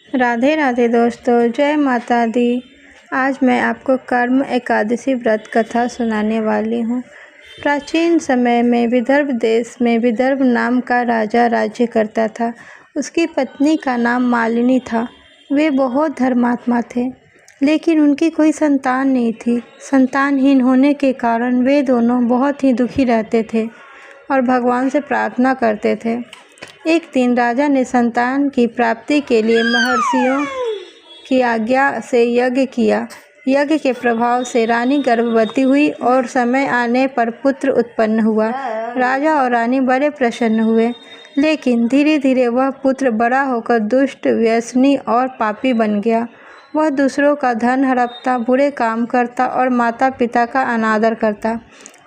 राधे राधे दोस्तों, जय माता दी। आज मैं आपको कर्म एकादशी व्रत कथा सुनाने वाली हूँ। प्राचीन समय में विदर्भ देश में विदर्भ नाम का राजा राज्य करता था। उसकी पत्नी का नाम मालिनी था। वे बहुत धर्मात्मा थे, लेकिन उनकी कोई संतान नहीं थी। संतानहीन होने के कारण वे दोनों बहुत ही दुखी रहते थे और भगवान से प्रार्थना करते थे। एक दिन राजा ने संतान की प्राप्ति के लिए महर्षियों की आज्ञा से यज्ञ किया। यज्ञ के प्रभाव से रानी गर्भवती हुई और समय आने पर पुत्र उत्पन्न हुआ। राजा और रानी बड़े प्रसन्न हुए, लेकिन धीरे धीरे वह पुत्र बड़ा होकर दुष्ट, व्यसनी और पापी बन गया। वह दूसरों का धन हड़पता, बुरे काम करता और माता पिता का अनादर करता।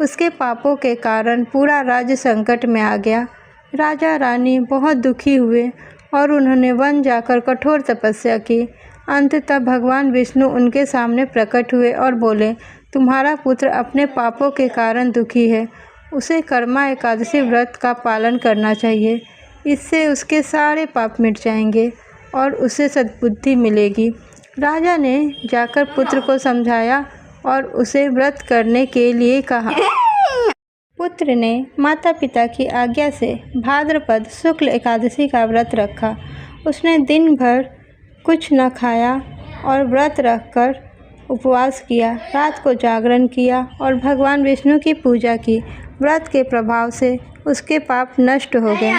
उसके पापों के कारण पूरा राज्य संकट में आ गया। राजा रानी बहुत दुखी हुए और उन्होंने वन जाकर कठोर तपस्या की। अंततः भगवान विष्णु उनके सामने प्रकट हुए और बोले, तुम्हारा पुत्र अपने पापों के कारण दुखी है। उसे कर्मा एकादशी व्रत का पालन करना चाहिए। इससे उसके सारे पाप मिट जाएंगे और उसे सद्बुद्धि मिलेगी। राजा ने जाकर पुत्र को समझाया और उसे व्रत करने के लिए कहा। पुत्र ने माता पिता की आज्ञा से भाद्रपद शुक्ल एकादशी का व्रत रखा। उसने दिन भर कुछ न खाया और व्रत रखकर उपवास किया। रात को जागरण किया और भगवान विष्णु की पूजा की। व्रत के प्रभाव से उसके पाप नष्ट हो गए,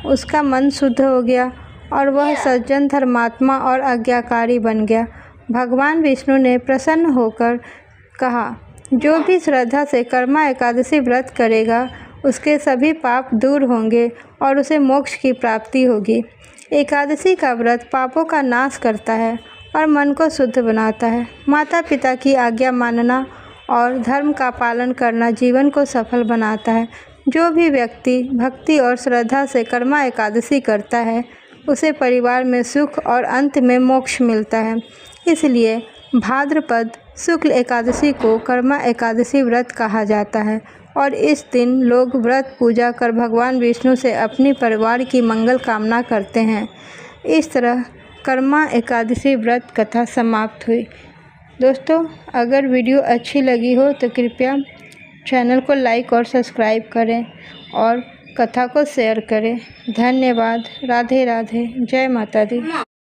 उसका मन शुद्ध हो गया और वह सज्जन, धर्मात्मा और आज्ञाकारी बन गया। भगवान विष्णु ने प्रसन्न होकर कहा, जो भी श्रद्धा से कर्मा एकादशी व्रत करेगा उसके सभी पाप दूर होंगे और उसे मोक्ष की प्राप्ति होगी। एकादशी का व्रत पापों का नाश करता है और मन को शुद्ध बनाता है। माता पिता की आज्ञा मानना और धर्म का पालन करना जीवन को सफल बनाता है। जो भी व्यक्ति भक्ति और श्रद्धा से कर्मा एकादशी करता है उसे परिवार में सुख और अंत में मोक्ष मिलता है। इसलिए भाद्रपद शुक्ल एकादशी को कर्मा एकादशी व्रत कहा जाता है और इस दिन लोग व्रत पूजा कर भगवान विष्णु से अपनी परिवार की मंगल कामना करते हैं। इस तरह कर्मा एकादशी व्रत कथा समाप्त हुई। दोस्तों, अगर वीडियो अच्छी लगी हो तो कृपया चैनल को लाइक और सब्सक्राइब करें और कथा को शेयर करें। धन्यवाद। राधे राधे। जय माता दी।